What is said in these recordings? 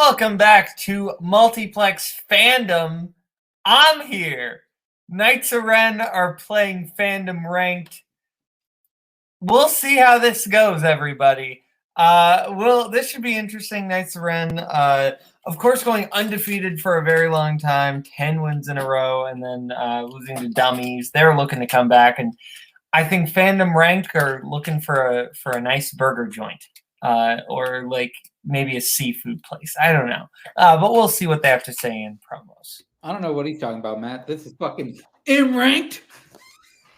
welcome back to Multiplex Fandom. I'm here. Knights of Ren are playing Fandom Ranked. We'll see how this goes, everybody. This should be interesting. Knights of Ren, of course, going undefeated for a very long time, 10 wins in a row, and then losing to dummies. They're looking to come back, and I think Fandom Ranked are looking for a nice burger joint, or like maybe a seafood place. I don't know, but we'll see what they have to say in promos. I don't know what he's talking about, Matt. This is fucking M-ranked.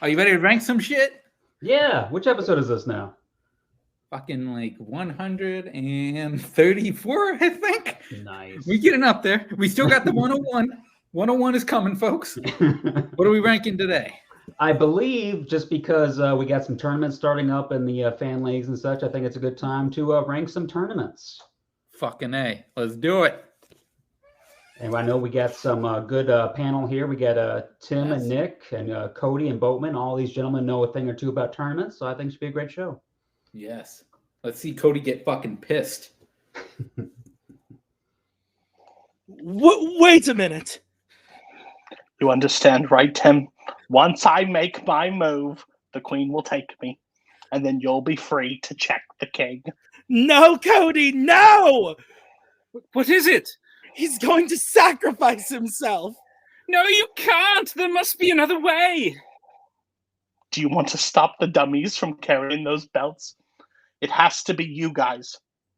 Are you ready to rank some shit? Yeah. Which episode is this now? Fucking like 134, I think. Nice. We're getting up there. We still got the 101. 101 is coming, folks. What are we ranking today? I believe just because we got some tournaments starting up in the fan leagues and such, I think it's a good time to rank some tournaments. Fucking A. Let's do it. And I know we got some good panel here. We got Tim and Nick and Cody and Boatman. All these gentlemen know a thing or two about tournaments, so I think it should be a great show. Yes. Let's see Cody get fucking pissed. Wait a minute. You understand, right, Tim? Once I make my move, the queen will take me, and then you'll be free to check the king. No, Cody, no! What is it? He's going to sacrifice himself. No, you can't. There must be another way. Do you want to stop the dummies from carrying those belts? It has to be you guys.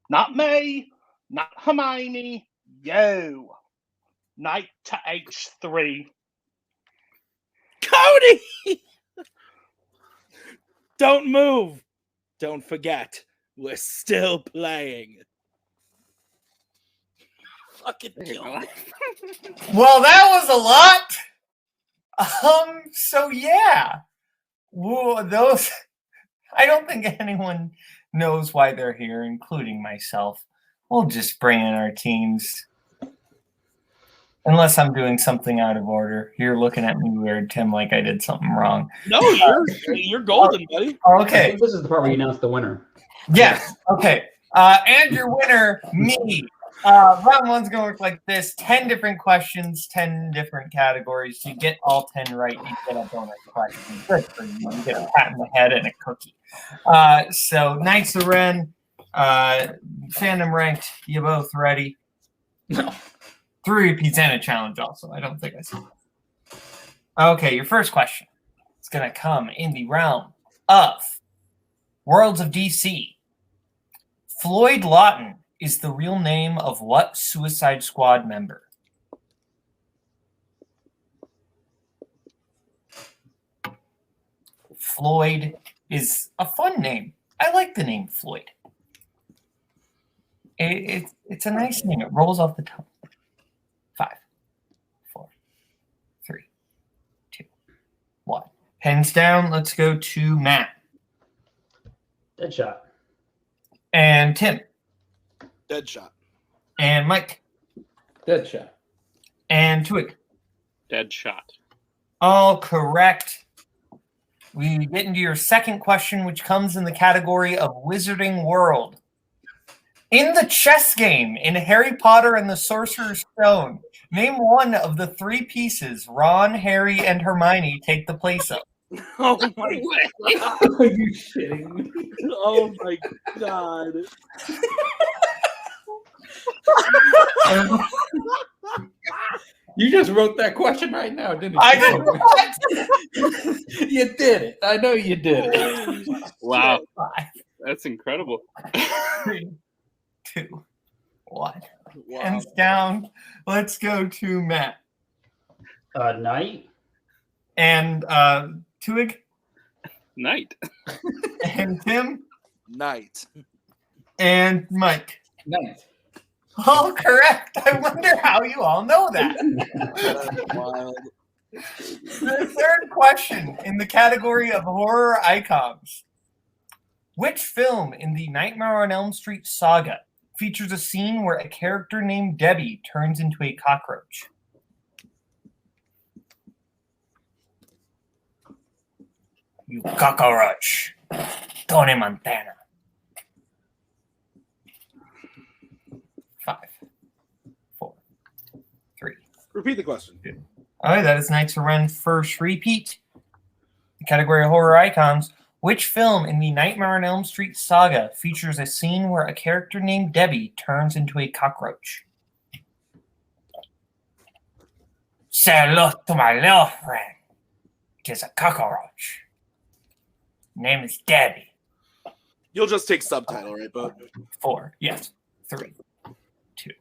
Not me, not Hermione, you. Knight to H3. Cody! Don't move. Don't forget, we're still playing. Fucking kill me. Well, that was a lot. So yeah. Whoa, those. I don't think anyone knows why they're here, including myself. We'll just bring in our teams. Unless I'm doing something out of order. You're looking at me weird, Tim, like I did something wrong. No, you're golden, buddy. Okay. This is the part where you announce the winner. Yes. Okay. And your winner, me. Round one's going to work like this. 10 different questions, 10 different categories. You get all 10 right, you get a bonus question. Good for you. You get a pat in the head and a cookie. So, Knights of Ren, Fandom Ranked, you both ready? No. 3 repeats and a challenge also. I don't think I said that. Okay, your first question is going to come in the realm of Worlds of DC. Floyd Lawton is the real name of what Suicide Squad member? Floyd is a fun name. I like the name Floyd. It's a nice name. It rolls off the tongue. 5, 4, 3, 2, 1. Pens down. Let's go to Matt. Deadshot. And Tim. Deadshot. And Mike. Deadshot. And Twohig. Deadshot. All correct. We get into your second question, which comes in the category of Wizarding World. In the chess game in Harry Potter and the Sorcerer's Stone, name one of the 3 pieces Ron, Harry, and Hermione take the place of. Oh my god. Are you shitting me? Oh my god. You just wrote that question right now, didn't you? I did what? You did it. I know you did it. Wow. 5, That's incredible. 3, 2, 1. Wow. Hands down. Let's go to Matt. Knight. And Twohig. Knight. And Tim. Night. And Mike. Nice. All correct. I wonder how you all know that. Wild. The third question in the category of horror icons. Which film in the Nightmare on Elm Street saga features a scene where a character named Debbie turns into a cockroach? You cockroach. Tony Montana. 5, Repeat the question. All right, that is Knights of Ren first repeat. Category of horror icons. Which film in the Nightmare on Elm Street saga features a scene where a character named Debbie turns into a cockroach? Say hello to my little friend. It is a cockroach. Name is Debbie. You'll just take subtitle, right, Boat? 4. Yes. 3, 2,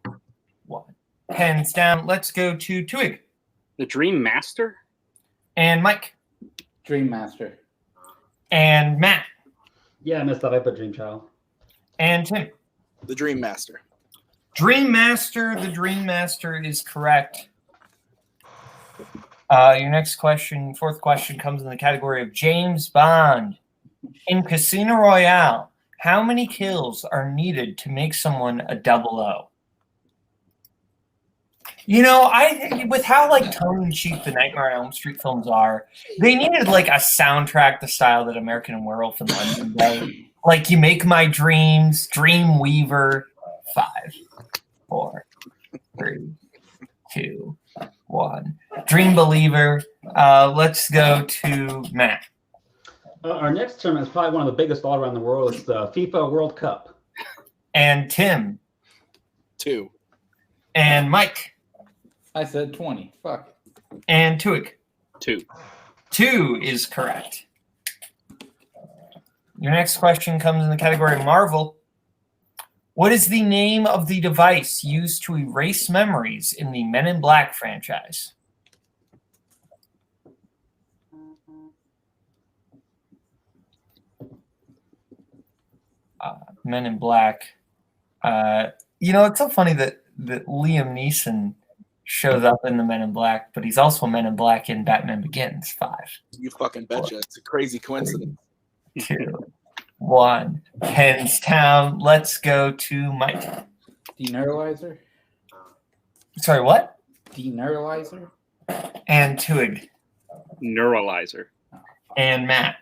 1. Pens down. Let's go to Twohig. The Dream Master? And Mike. Dream Master. And Matt. Yeah, I missed that. I put Dream Child. And Tim. The Dream Master. Dream Master. The Dream Master is correct. Your next question, fourth question, comes in the category of James Bond. In Casino Royale, how many kills are needed to make someone a 00? You know, I think with how like tongue-in-cheek the Nightmare on Elm Street films are, they needed like a soundtrack the style that American Werewolf in London does. Like, you make my dreams, Dream Weaver. 5, 4, 3, 2, 1. Dream Believer. Let's go to Matt. Our next tournament is probably one of the biggest all around the world. It's the FIFA World Cup. And Tim. 2. And Mike. I said 20. Fuck. And Twohig. 2. 2 is correct. Your next question comes in the category of Marvel. What is the name of the device used to erase memories in the Men in Black franchise? Men in Black. You know, it's so funny that Liam Neeson shows up in the Men in Black, but he's also Men in Black in Batman Begins. 5, You fucking betcha. It's a crazy coincidence. 2, 1. Pens down. Let's go to Mike. Deneuralizer. Sorry, what? Deneuralizer. And Twohig. Neuralizer. And Matt.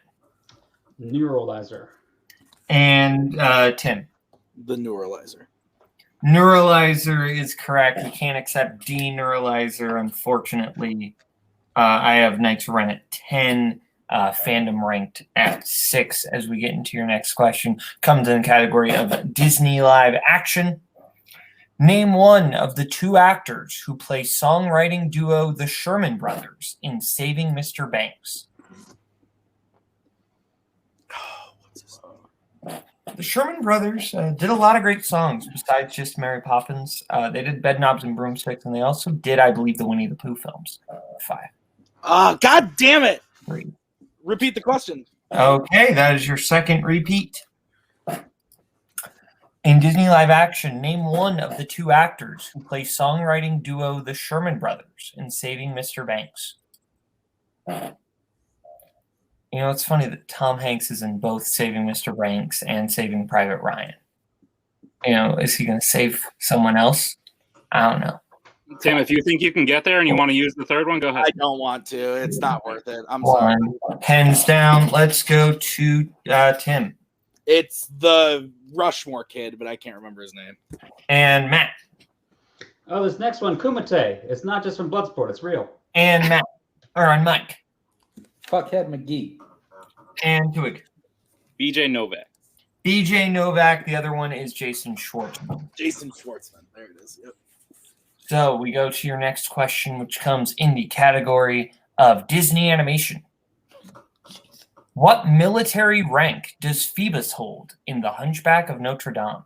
Neuralizer. And Tim. The Neuralizer. Neuralizer is correct. We can't accept deneuralizer, unfortunately. I have Knights Run at 10. Fandom ranked at 6. As we get into your next question, comes in the category of Disney live action. Name one of the 2 actors who play songwriting duo the Sherman Brothers in Saving Mr. Banks. The Sherman Brothers did a lot of great songs besides just Mary Poppins. They did Bedknobs and Broomsticks, and they also did, I believe, the Winnie the Pooh films. 5, God damn it! 3. Repeat the question. Okay, that is your second repeat. In Disney live action, name one of the 2 actors who play songwriting duo the Sherman Brothers in Saving Mr. Banks. You know, it's funny that Tom Hanks is in both Saving Mr. Banks and Saving Private Ryan. You know, is he going to save someone else? I don't know. Tim, if you think you can get there and you want to use the third one, go ahead. I don't want to. It's not worth it. I'm sorry. 1. Pens down. Let's go to Tim. It's the Rushmore kid, but I can't remember his name. And Matt. Oh, this next one, Kumite. It's not just from Bloodsport. It's real. And Matt. Or on Mike. Fuckhead McGee. And Twohig. BJ Novak. BJ Novak. The other one is Jason Schwartzman. Jason Schwartzman. There it is. Yep. So we go to your next question, which comes in the category of Disney animation. What military rank does Phoebus hold in The Hunchback of Notre Dame?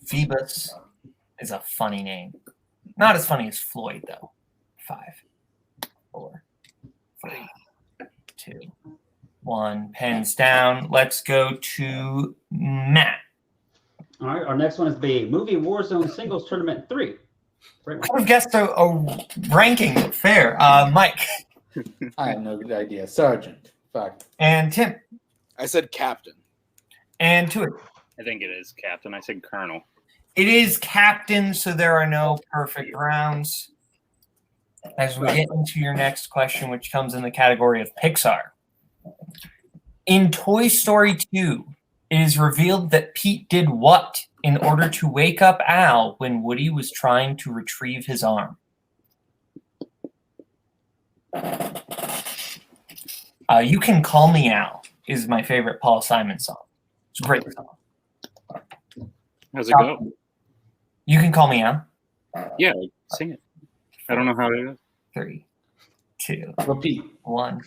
Phoebus is a funny name. Not as funny as Floyd, though. 5, 4, 3, 2, 1. Pens down. Let's go to Matt. All right, our next one is the movie Warzone Singles Tournament 3. Could have guessed a ranking. Fair. Mike. I have no good idea. Sergeant. Fuck. And Tim. I said captain. And Twohig. I think it is Captain. I said Colonel. It is captain, so there are no perfect rounds. as we get into your next question, which comes in the category of Pixar. In Toy Story 2, it is revealed that Pete did what in order to wake up Al when Woody was trying to retrieve his arm? You Can Call Me Al is my favorite Paul Simon song. It's a great song. How's it go? You Can Call Me Al. Yeah, sing it. I don't know how it is. 3, 2, Repeat. 1.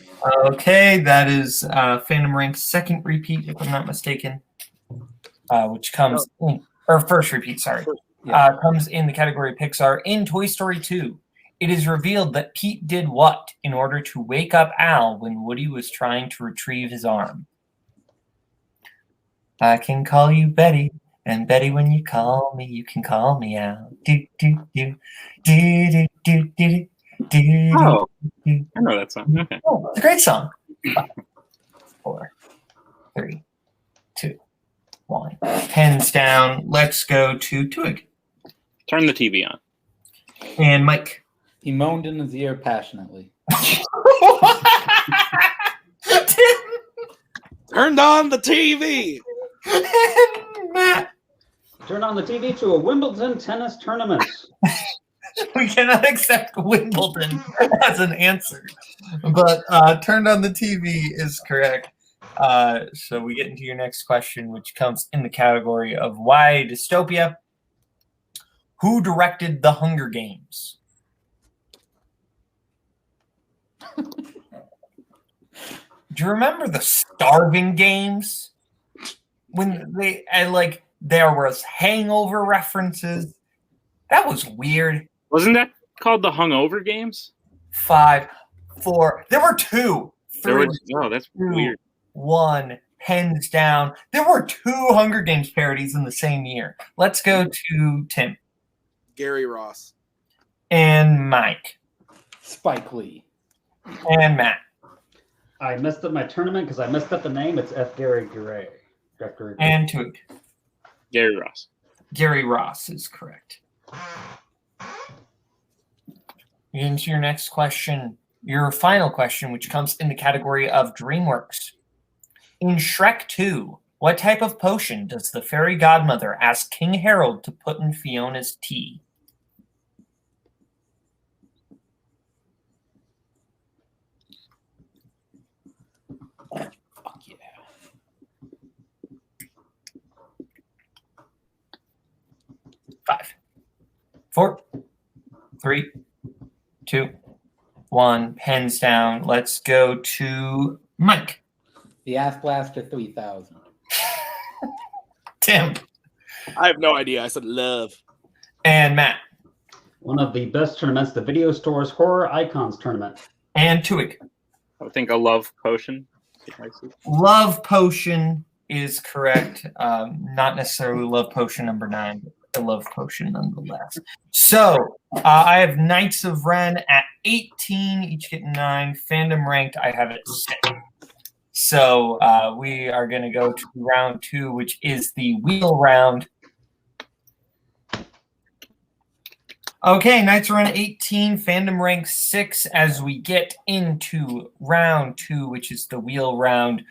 Okay, that is Fandom Rank's second repeat, if I'm not mistaken, which comes or first repeat, sorry. Comes in the category of Pixar. In Toy Story 2, it is revealed that Pete did what in order to wake up Al when Woody was trying to retrieve his arm? I can call you Betty, and Betty, when you call me, you can call me Al. Do do do do do do do. Oh, I know that song. Okay. Oh, it's a great song. 5, 4, 3, 2, 1. Pens down. Let's go to Twohig. Turn the TV on. And Mike. He moaned in his ear passionately. Turned on the TV. Matt. Turn on the TV to a Wimbledon tennis tournament. We cannot accept Wimbledon as an answer, but turned on the TV is correct. So we get into your next question, which comes in the category of why dystopia. Who directed The Hunger Games? Do you remember the Starving Games? When there was hangover references. That was weird. Wasn't that called the Hungover Games? 5, 4. There were 2. 3. Oh, that's 2, weird. 1. Hands down. There were 2 Hunger Games parodies in the same year. Let's go to Tim. Gary Ross. And Mike. Spike Lee. And Matt. I messed up my tournament because I messed up the name. It's F. Gary Gray. And Twohig. Gary Ross. Gary Ross is correct. Into your next question, your final question, which comes in the category of DreamWorks. In Shrek 2, what type of potion does the fairy godmother ask King Harold to put in Fiona's tea? Fuck yeah. 5, 4, 3, 2, 1. Pens down. Let's go to Mike. The Ass Blaster 3000. Tim. I have no idea. I said love. And Matt. One of the best tournaments, the Video Store's Horror Icons Tournament. And Twohig. I would think a love potion. Love Potion is correct. Not necessarily Love Potion number 9, but the Love Potion nonetheless. So I have Knights of Ren at 18, each getting 9. Fandom ranked, I have it 6. So we are going to go to round 2, which is the wheel round. Okay, Knights of Ren 18, Fandom rank 6 as we get into round 2, which is the wheel round.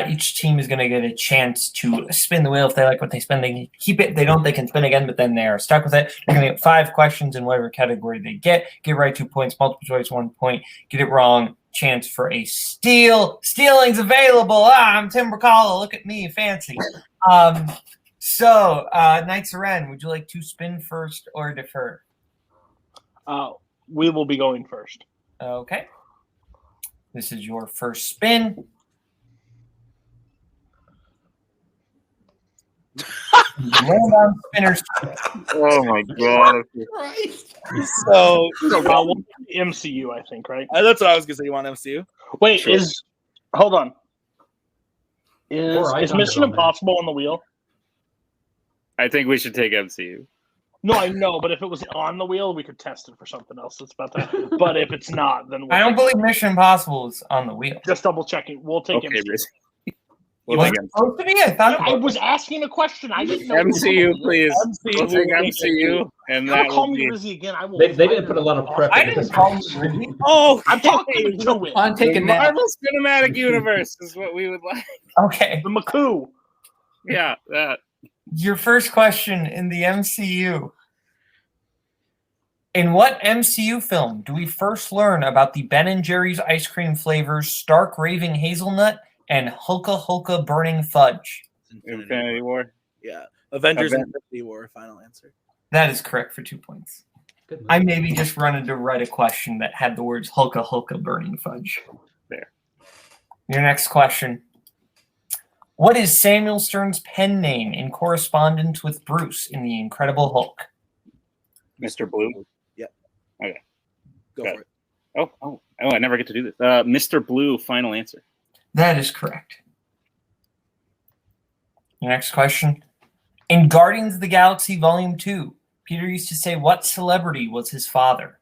Each team is going to get a chance to spin the wheel. If they like what they spin, they can keep it. If they don't, they can spin again, but then they are stuck with it. They're going to get 5 questions in whatever category they get. Get right 2 points, multiple choice 1 point. Get it wrong, chance for a steal. Stealing's available. I'm Tim Brzakala. Look at me, fancy. So, Knights of Ren, would you like to spin first or defer? We will be going first. Okay. This is your first spin. Land on spinners. Oh my god. So MCU, I think, right? that's what I was gonna say. You want MCU? Wait, Sure. hold on. Is Icons Mission on there. Impossible on the wheel? I think we should take MCU. No, I know, but if it was on the wheel, we could test it for something else. That's about that. But if it's not, then I don't believe Mission Impossible is on the wheel. just double checking. We'll take Okay, MCU. Briz. We'll Was take it supposed to be? I thought it I was. was asking a question. I didn't know. it was MCU, gonna be please. MCU. We'll take MCU, and that Call will me be. Rizzy again. I will. They didn't put a lot of prep I into didn't this call match. you Rizzy. Oh, I'm talking to it. I'm the taking that. Marvel Cinematic Universe is what we would like. Okay. The Maku. Yeah, that. Your first question in the MCU. In what MCU film do we first learn about the Ben & Jerry's ice cream flavors Stark Raving Hazelnut and Hulka Hulka Burning Fudge? Infinity War. Yeah. Avengers Aven- Infinity War, final answer. That is correct for 2 points. Good move. I maybe just wanted to write a question that had the words Hulka Hulka Burning Fudge. There. Your next question. What is Samuel Stern's pen name in correspondence with Bruce in The Incredible Hulk? Mr. Blue. Go Got for it. Oh, I never get to do this. Mr. Blue, final answer. That is correct. Your next question. In Guardians of the Galaxy Volume 2, Peter used to say what celebrity was his father?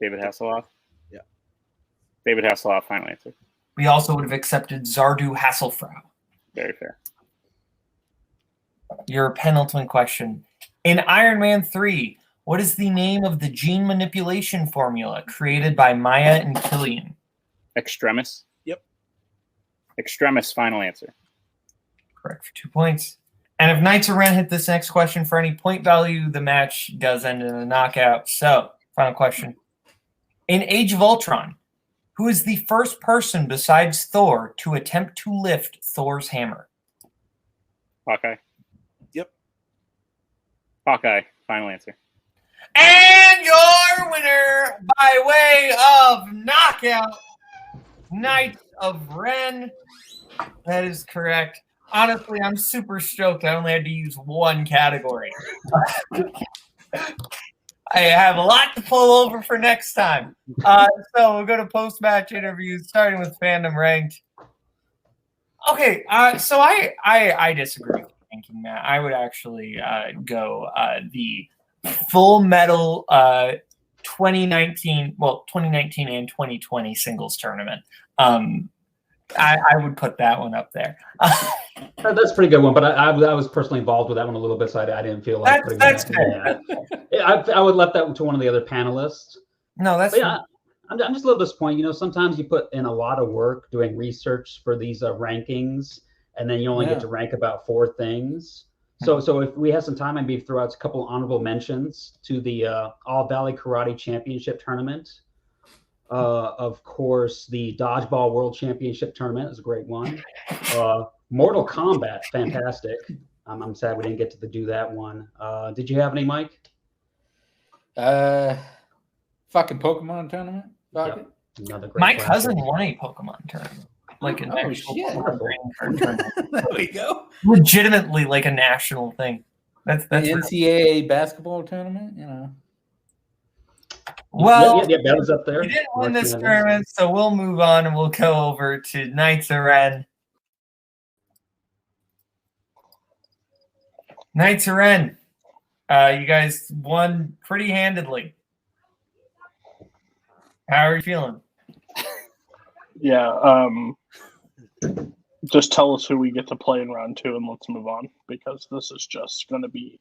David Hasselhoff. Yeah. David Hasselhoff, final answer. We also would have accepted Zardu Hasselfrau. Very fair. Your penultimate question. In Iron Man 3, what is the name of the gene manipulation formula created by Maya and Killian? Extremis. Yep. Extremis, final answer. Correct for 2 points. And if Knights of Ren hit this next question for any point value, the match does end in a knockout. So, final question. In Age of Ultron, who is the first person besides Thor to attempt to lift Thor's hammer? Hawkeye. Yep. Hawkeye, final answer. And your winner by way of knockout, Knights of Ren. That is correct. Honestly, I'm super stoked. I only had to use one category. I have a lot to pull over for next time. So we'll go to post-match interviews, starting with Fandom Ranked. Okay, so I disagree with the ranking, Matt. I would actually go the Full Metal 2019 and 2020 singles tournament. I would put that one up there. That's a pretty good one, but I was personally involved with that one a little bit, so I didn't feel like That's putting fair. Yeah, I would let that to one of the other panelists. No, that's But yeah, I'm just a little disappointed. You know, sometimes you put in a lot of work doing research for these rankings, and then you only get to rank about 4 things. So if we have some time, I'd maybe throw out a couple of honorable mentions to the All Valley Karate Championship Tournament. Of course, the Dodgeball World Championship Tournament is a great one. Mortal Kombat, fantastic. I'm sad we didn't get to do that one. Did you have any, Mike? Fucking Pokemon tournament. Fuck Yep. it. Another great my classic. cousin won a Pokemon tournament. Like an Oh, actual shit. Pokemon trading card tournament. There we go. Legitimately like a national thing. That's The real. NCAA basketball tournament, you know. Well, yeah, that was up there. we didn't win this Marching on tournament, so we'll move on and we'll go over to Knights of Ren. Knights of Ren, you guys won pretty handedly. How are you feeling? Yeah. Just tell us who we get to play in round 2, and let's move on, because this is just going to be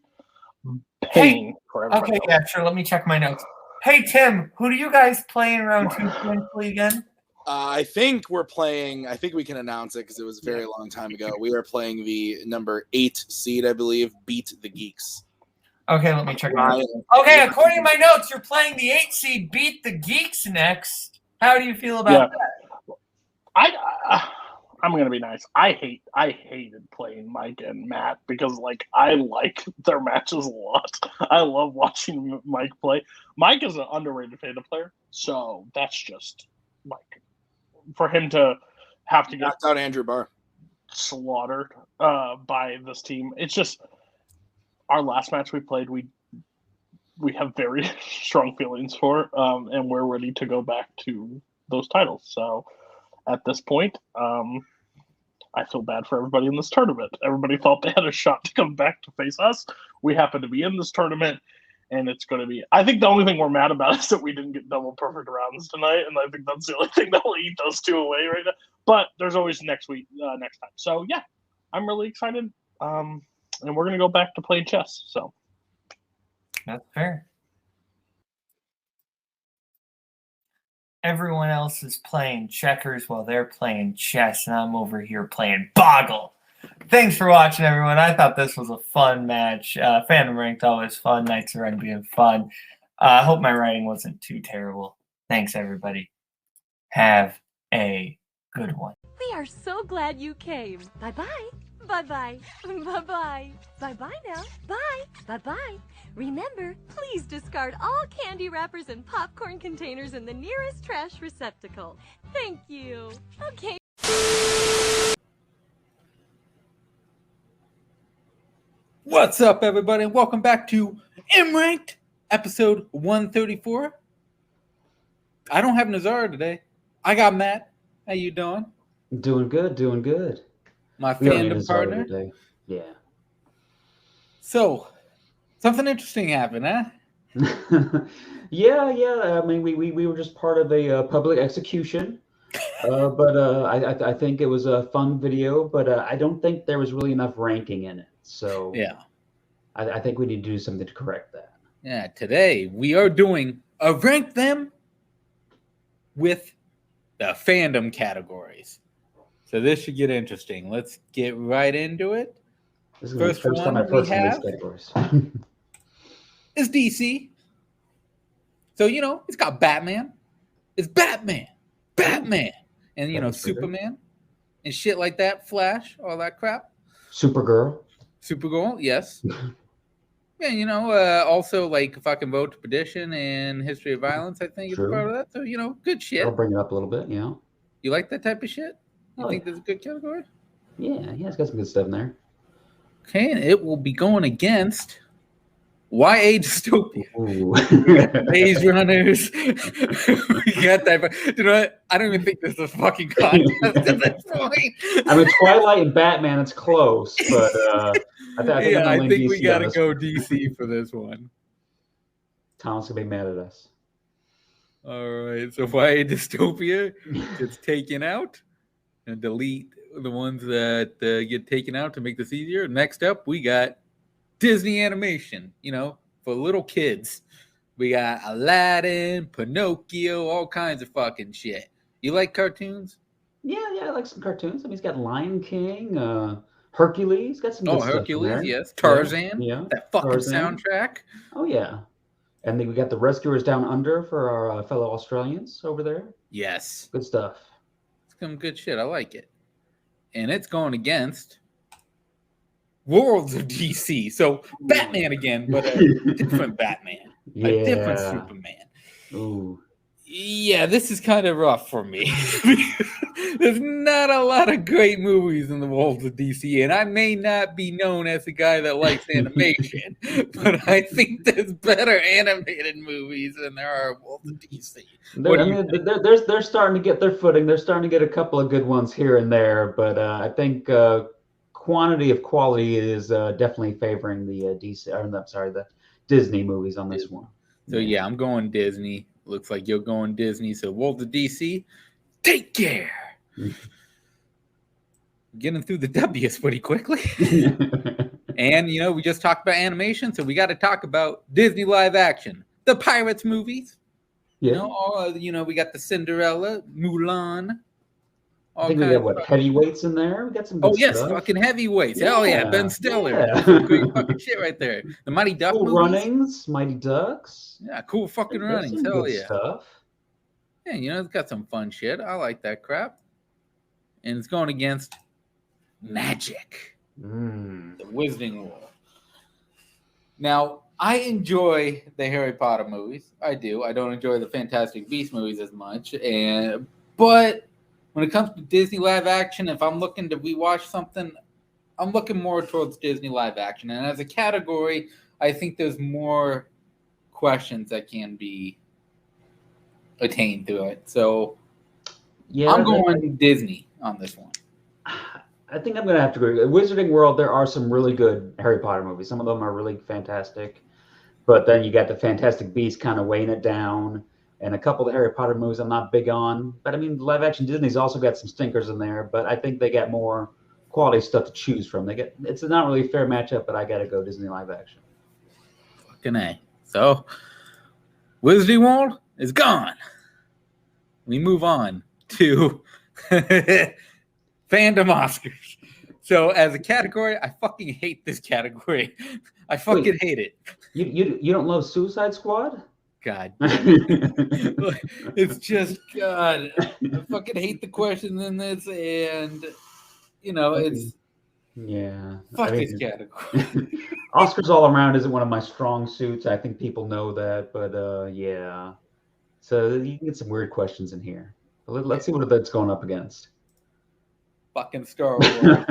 pain for everybody. Okay, yeah, sure. Let me check my notes. Hey, Tim, who do you guys play in round 2 potentially again? I think we're playing. I think we can announce it because it was a very long time ago. We are playing the number 8 seed, I believe, Beat the Geeks. Okay, let me check my notes. Okay, according to my notes, you're playing the 8 seed Beat the Geeks next. How do you feel about that? I'm gonna be nice. I hated playing Mike and Matt because I like their matches a lot. I love watching Mike play. Mike is an underrated Fandom player, so that's just for him to have to get Knocked out Andrew Barr. slaughtered by this team. It's just our last match we played. We have very strong feelings for, and we're ready to go back to those titles. So at this point, I feel bad for everybody in this tournament. Everybody thought they had a shot to come back to face us. We happen to be in this tournament, and it's going to be. I think the only thing we're mad about is that we didn't get double perfect rounds tonight, and I think that's the only thing that will eat those two away right now. But there's always next time. So yeah, I'm really excited. And we're gonna go back to play chess. So That's fair. Everyone else is playing checkers while they're playing chess, and I'm over here playing Boggle. Thanks for watching, everyone. I thought this was a fun match. Fandom Ranked always fun. Nights of Ren being fun. I hope my writing wasn't too terrible. Thanks, everybody. Have a good one. We are so glad you came. Bye-bye. Bye-bye. Bye-bye. Bye-bye now. Bye. Bye-bye. Remember, please discard all candy wrappers and popcorn containers in the nearest trash receptacle. Thank you. Okay. What's up, everybody? Welcome back to M-Ranked, episode 134. I don't have Nazar today. I got Matt. How you doing? Doing good, doing good. My We don't need fandom to start partner. today. Yeah. So, something interesting happened, huh? yeah. I mean, we were just part of a public execution, but I think it was a fun video. But I don't think there was really enough ranking in it. So Yeah. I think we need to do something to correct that. Yeah, today we are doing a rank them with the fandom categories. So this should get interesting. Let's get right into it. This is gonna be the First first time one I've heard we some of have- these categories. It's DC. So, it's got Batman. It's Batman. And, That's pretty good. Superman and shit like that. Flash, all that crap. Supergirl. Supergirl, yes. Yeah, also like fucking Vote to Petition and History of Violence, I think, is True. part of that. So, good shit. I'll bring it up a little bit. Yeah. You like that type of shit? You Oh, think yeah. that's a good category? Yeah, it's got some good stuff in there. Okay, and it will be going against YA Dystopia. Ooh. Maze Runners. We got that. You know what? I don't even think this is a fucking contest at this point. I mean, Twilight and Batman, it's close, but I think I'm I gonna think lean we DC got on to this go one. DC for this one. Tom's gonna be mad at us. All right, so YA Dystopia gets taken out and delete the ones that get taken out to make this easier. Next up, we got Disney animation, for little kids. We got Aladdin, Pinocchio, all kinds of fucking shit. You like cartoons? Yeah, I like some cartoons. I mean, he's got Lion King, Hercules. Got some good stuff in Hercules, there. yes. Tarzan, Yeah. that fucking Tarzan. soundtrack. Oh yeah. And then we got the Rescuers Down Under for our fellow Australians over there. Yes. Good stuff. It's some good shit. I like it. And it's going against Worlds of DC. So Batman again, but a different Batman. Yeah. A different Superman. Ooh. Yeah, this is kind of rough for me. There's not a lot of great movies in the Worlds of DC, and I may not be known as a guy that likes animation, but I think there's better animated movies than there are Worlds of DC. They're starting to get their footing. They're starting to get a couple of good ones here and there, but I think quantity of quality is definitely favoring the the Disney movies on this one. So yeah, I'm going Disney. Looks like you're going Disney. So Worlds of DC, take care. Getting through the W's pretty quickly. And, we just talked about animation, so we got to talk about Disney live action. The Pirates movies. Yeah. We got the Cinderella, Mulan. I think we got heavyweights in there. We got some good stuff. Fucking heavyweights. Hell yeah, Ben Stiller. Yeah. Great fucking shit right there. The Mighty Duck Cool movies. Runnings, Mighty Ducks. Yeah, cool fucking There's runnings. some Hell good yeah. stuff. Yeah, it's got some fun shit. I like that crap. And it's going against Magic, the Wizarding World. Now, I enjoy the Harry Potter movies. I do. I don't enjoy the Fantastic Beasts movies as much. But when it comes to Disney live action, if I'm looking to rewatch something, I'm looking more towards Disney live action. And as a category, I think there's more questions that can be attained through it. So Yeah, I'm going Disney on this one. I think I'm going to have to agree. Wizarding World, there are some really good Harry Potter movies. Some of them are really fantastic. But then you got the Fantastic Beasts kind of weighing it down, and a couple of the Harry Potter movies I'm not big on. But I mean, live action Disney's also got some stinkers in there, but I think they got more quality stuff to choose from. It's not really a fair matchup, but I got to go Disney live action. Fucking A. So, Wizarding World is gone. We move on to Fandom Oscars. So, as a category, I fucking hate this category. I fucking hate it. You don't love Suicide Squad? God. It's just, God. I fucking hate the questions in this, and, you know, it's. Yeah. Fuck this category. Oscars all around isn't one of my strong suits. I think people know that, but yeah. So you can get some weird questions in here. Let's see what that's going up against. Fucking Star Wars.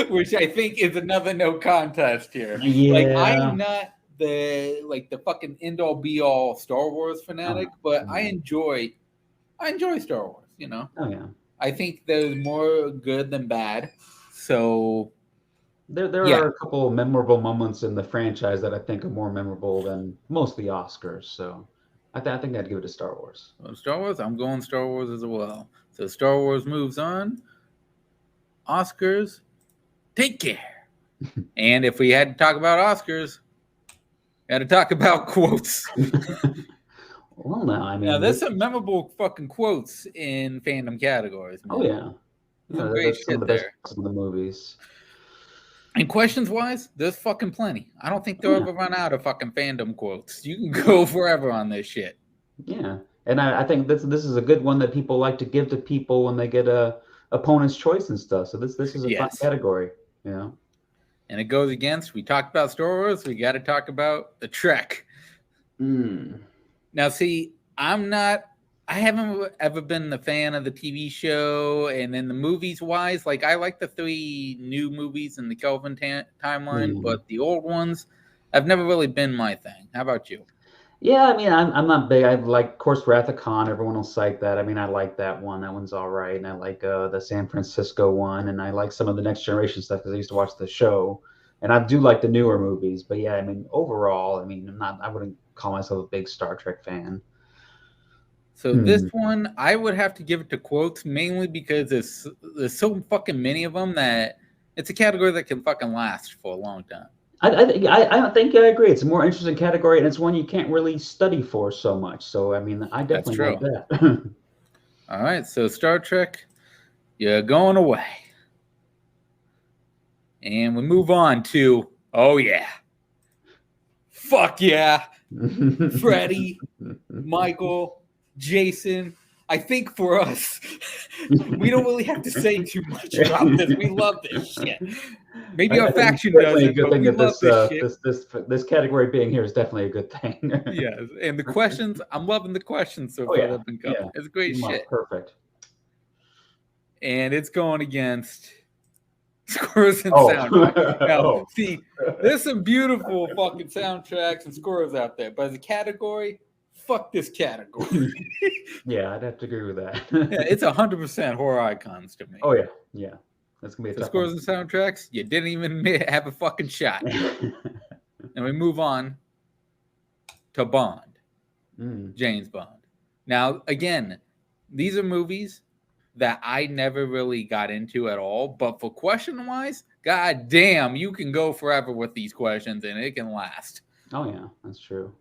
Which I think is another no contest here. Yeah. Like, I'm not the fucking end all be all Star Wars fanatic, but I enjoy Star Wars, you know. Oh yeah. I think there's more good than bad. So there are a couple of memorable moments in the franchise that I think are more memorable than most of the Oscars. So I think I'd give it to Star Wars. Well, Star Wars, I'm going Star Wars as well. So Star Wars moves on. Oscars, take care. And if we had to talk about Oscars, we had to talk about quotes. Well, no, I mean, now there's some memorable fucking quotes in fandom categories. Man. Oh yeah, some great shit some of the there. best of the movies. And questions wise, there's fucking plenty. I don't think they'll ever run out of fucking fandom quotes. You can go forever on this shit. Yeah, and I think this is a good one that people like to give to people when they get a opponent's choice and stuff. So this is a fun category. Yeah. And it goes against, we talked about Star Wars, we got to talk about the Trek. Now, see, I haven't ever been a fan of the TV show, and then the movies wise, like I like the 3 new movies in the Kelvin timeline, but the old ones, I've never really been my thing. How about you? Yeah, I mean, I'm not big. I like, of course, Wrath of Khan. Everyone will cite that. I mean, I like that one. That one's all right. And I like the San Francisco one, and I like some of the Next Generation stuff because I used to watch the show. And I do like the newer movies. But yeah, I mean, overall, I mean, I wouldn't call myself a big Star Trek fan. So this one, I would have to give it to quotes, mainly because there's so fucking many of them that it's a category that can fucking last for a long time. I think I agree. It's a more interesting category, and it's one you can't really study for so much. So, I mean, I definitely like that. All right, so Star Trek, you're going away. And we move on to, oh, yeah. Fuck yeah. Freddie, Michael, Jason. I think for us, we don't really have to say too much about this. We love this shit. Maybe our faction doesn't, but we love this shit. This category being here is definitely a good thing. Yes, and the questions, I'm loving the questions so far that have been coming. Yeah. It's great shit. Perfect. And it's going against scores and soundtracks. Now, see, there's some beautiful fucking soundtracks and scores out there, but as a category, fuck this category. Yeah, I'd have to agree with that. Yeah, it's 100% horror icons to me. Oh yeah, yeah. That's gonna be a tough scores one. And soundtracks, you didn't even have a fucking shot. And we move on to Bond, James Bond. Now, again, these are movies that I never really got into at all, but for question wise, god damn, you can go forever with these questions and it can last. Oh yeah, that's true.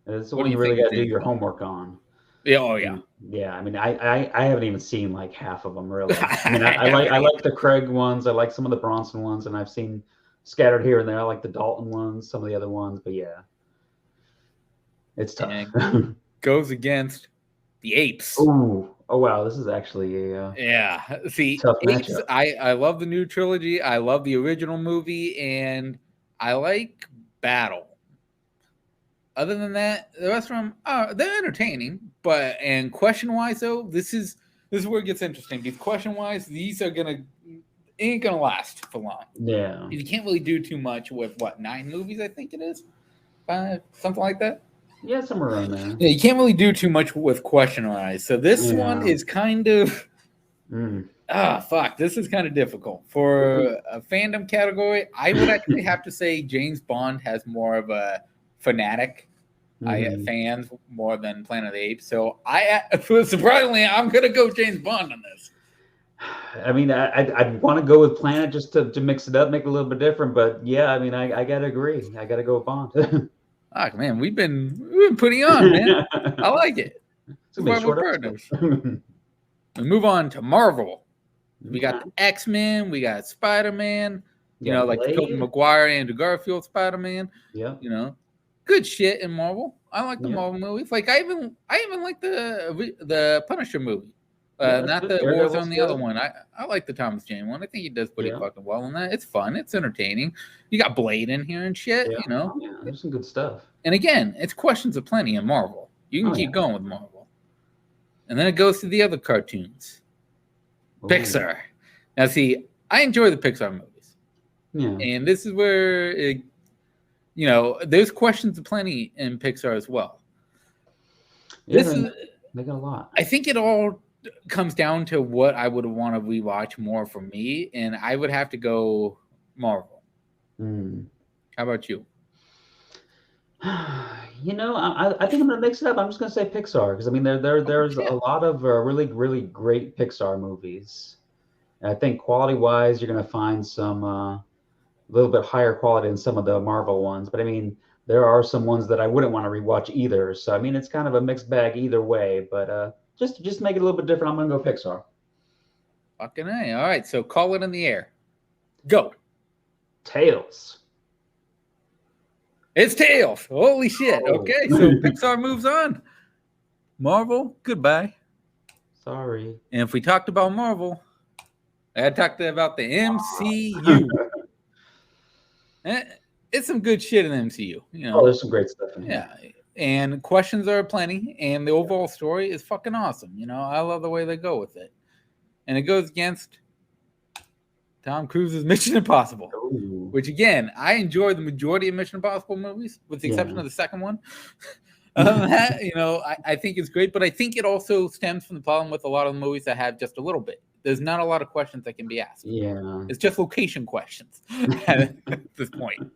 It's the one you really got to do your homework on. Yeah, oh yeah. Yeah, I mean, I haven't even seen like half of them really. I mean, I like the Craig ones, I like some of the Bronson ones, and I've seen scattered here and there. I like the Dalton ones, some of the other ones, but yeah, it's tough. And goes against the Apes. Ooh, oh wow, this is actually a yeah. See, tough Apes. matchup. I love the new trilogy. I love the original movie, and I like Battle. Other than that, the rest of them they're entertaining. But and question wise though, this is where it gets interesting. Because question wise, these are ain't gonna last for long. Yeah. You can't really do too much with 9 movies, I think it is. 5, something like that. Yeah, somewhere around there. Yeah, you can't really do too much with question wise. So this one is kind of fuck. This is kind of difficult. For a fandom category, I would actually have to say James Bond has more of a fanatic. Mhm. Fans more than Planet of the Apes. So surprisingly, I'm gonna go James Bond on this. I mean, I'd want to go with Planet just to mix it up, make it a little bit different. But yeah, I mean, I gotta agree. I gotta go with Bond. Oh man, we've been putting on, man. I like it. It's gonna be a That's why we're short partners. episode. We move on to Marvel. We got the X-Men, we got Spider-Man, you know, like the Tobey Maguire, Andrew Garfield Spider-Man. Yeah. You know, good shit in Marvel. I like the Yeah. Marvel movies. Like I even like the Punisher movie. Yeah, Not good. the Daredevil's Warzone, the other good. one. I like the Thomas Jane one. I think he does pretty Yeah. fucking well in that. It's fun. It's entertaining. You got Blade in here and shit, Yeah. you know. Oh, yeah, there's some good stuff. And again, it's questions of plenty in Marvel. You can Oh, keep yeah. going with Marvel. And then it goes to the other cartoons. Ooh. Pixar. Now, see, I enjoy the Pixar movies. Yeah. And this is where, you know, there's questions of plenty in Pixar as well. Yeah, This is, they got a lot. I think it all comes down to what I would want to rewatch more for me. And I would have to go Marvel. Mm. How about you? You know, I think I'm gonna mix it up. I'm just gonna say Pixar because I mean there's a lot of really great Pixar movies. And I think quality wise, you're gonna find some a little bit higher quality than some of the Marvel ones. But I mean, there are some ones that I wouldn't want to rewatch either. So I mean, it's kind of a mixed bag either way. But just make it a little bit different. I'm gonna go Pixar. Fucking A. All right, so call it in the air. Go. Tails. It's Tails. Holy shit. Oh. Okay, so Pixar moves on. Marvel, goodbye. Sorry. And if we talked about Marvel, I talked about the MCU. It's some good shit in the MCU. You know? Oh, there's some great stuff in here. Yeah. And questions are plenty, and the overall story is fucking awesome. You know, I love the way they go with it. And it goes against Tom Cruise's Mission Impossible. Ooh. Which again, I enjoy the majority of Mission Impossible movies, with the exception of the second one. You know, I think it's great, but I think it also stems from the problem with a lot of the movies that have just a little bit. There's not a lot of questions that can be asked. Yeah. It's just location questions at this point.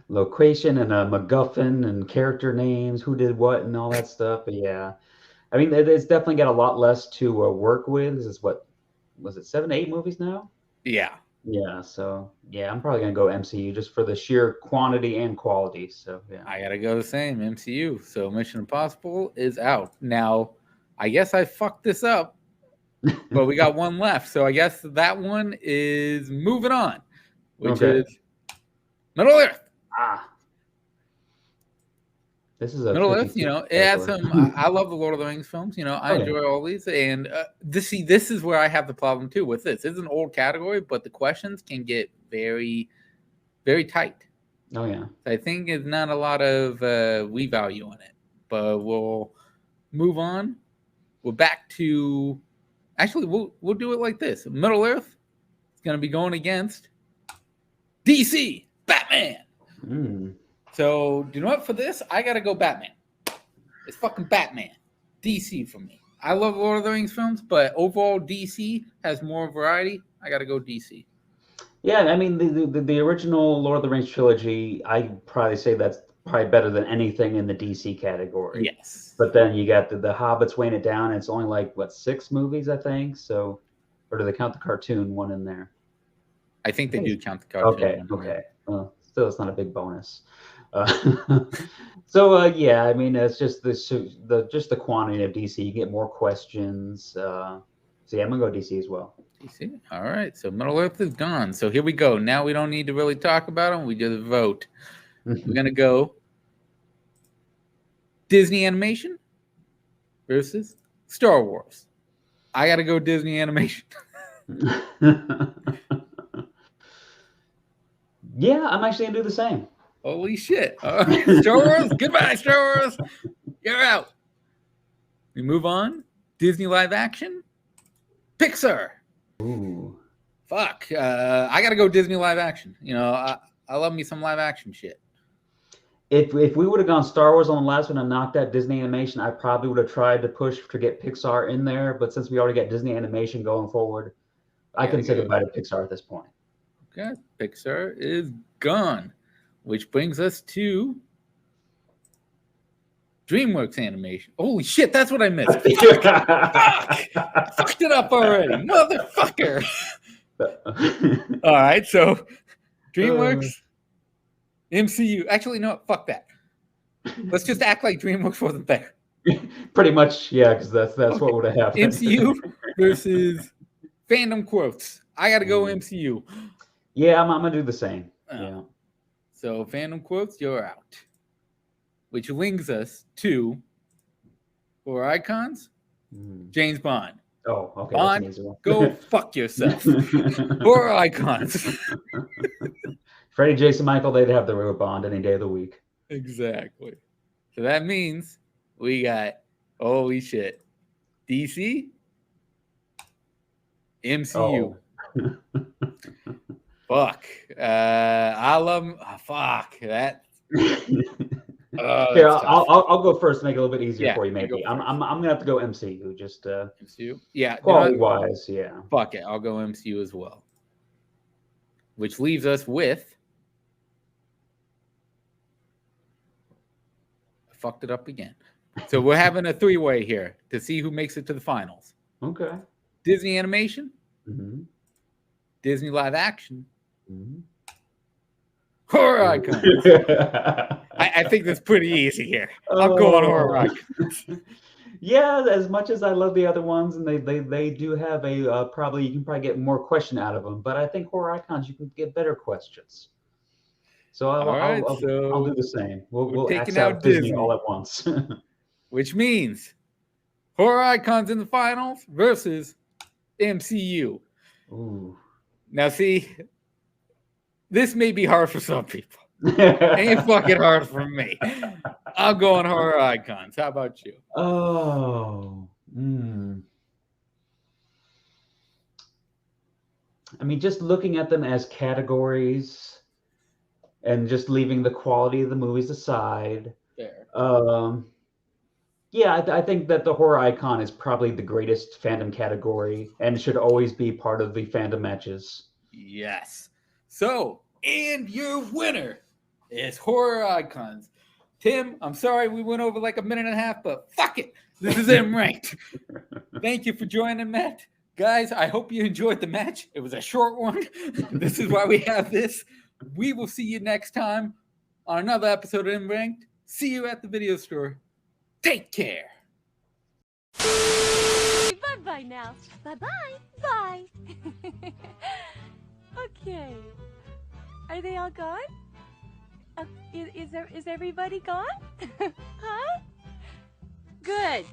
Location and a MacGuffin and character names, who did what and all that stuff. But yeah, I mean, it's definitely got a lot less to work with. This is what was it, 7 to 8 movies now? Yeah. Yeah. So yeah, I'm probably gonna go MCU just for the sheer quantity and quality. So yeah. I gotta go the same MCU. So Mission Impossible is out. Now, I guess I fucked this up, but we got one left. So I guess that one is moving on, which is Middle Earth. This is a Middle 50 Earth, you know, it has some. I love the Lord of the Rings films. You know, I enjoy all these, and this is where I have the problem too with this. It's an old category, but the questions can get very, very tight. Oh yeah. I think it's not a lot of we value in it, but we'll move on. We're back to. Actually, we'll do it like this. Middle Earth is going to be going against DC Batman. Mm. So, do you know what? For this, I got to go Batman. It's fucking Batman. DC for me. I love Lord of the Rings films, but overall, DC has more variety. I got to go DC. Yeah, I mean, the original Lord of the Rings trilogy, I'd probably say that's probably better than anything in the DC category. Yes. But then you got the Hobbits weighing it down. And it's only like, what, 6 movies, I think? So, or do they count the cartoon one in there? I think they do count the cartoon. Okay. Well, still, it's not a big bonus. So yeah, I mean, it's just the quantity of DC. You get more questions. So yeah, I'm gonna go DC as well. DC. All right. So Middle Earth is gone. So here we go. Now we don't need to really talk about them. We just vote. We're gonna go Disney animation versus Star Wars. I gotta go Disney animation. Yeah, I'm actually gonna do the same. Holy shit. All right. Star Wars, goodbye, Star Wars. You're out. We move on. Disney live action. Pixar. Ooh. Fuck. I got to go Disney live action. You know, I love me some live action shit. If we would have gone Star Wars on the last one and knocked out Disney animation, I probably would have tried to push to get Pixar in there. But since we already got Disney animation going forward, I can say goodbye to Pixar at this point. Okay. Pixar is gone. Which brings us to DreamWorks animation. Holy shit, that's what I missed. Fuck! I fucked it up already, motherfucker. All right, so DreamWorks, MCU. Actually, no, fuck that. Let's just act like DreamWorks wasn't there. Pretty much, yeah, because that's Okay. what would have happened. MCU versus Fandom Quotes. I got to go MCU. Yeah, I'm gonna do the same. Yeah. So Fandom Quotes, you're out. Which links us to four icons. James Bond. Oh, okay. Bond, that's an easy one. go fuck yourself. Four icons. Freddie, Jason, Michael, they'd have the real Bond any day of the week. Exactly. So that means we got, holy shit, DC, MCU. Oh. Fuck. I love. Fuck that. Here, I'll go first to make it a little bit easier for you. you Maybe I'm gonna have to go MCU. Just MCU. Yeah. quality wise, yeah. Fuck it. I'll go MCU as well. Which leaves us with. I fucked it up again. So we're having a three-way here to see who makes it to the finals. Okay. Disney animation, Disney live action, horror icons. I think that's pretty easy here. I'm going horror icons. Yeah, as much as I love the other ones, and they do have a probably you can probably get more question out of them, but I think horror icons you can get better questions. So I'll do the same. We'll taking axe out Disney all at once. Which means horror icons in the finals versus MCU. Ooh. Now, see, this may be hard for some people. Ain't fucking hard for me. I'm going horror icons. How about you? Oh. I mean, just looking at them as categories and just leaving the quality of the movies aside. Fair. Yeah, I think that the horror icon is probably the greatest fandom category and should always be part of the fandom matches. Yes. So, and your winner is horror icons. Tim, I'm sorry we went over like a minute and a half, but fuck it. This is M Ranked. Thank you for joining, Matt. Guys, I hope you enjoyed the match. It was a short one. This is why we have this. We will see you next time on another episode of M Ranked. See you at the video store. Take care. Bye-bye now. Bye-bye. Bye. Okay. Are they all gone? Is everybody gone? Huh? Good.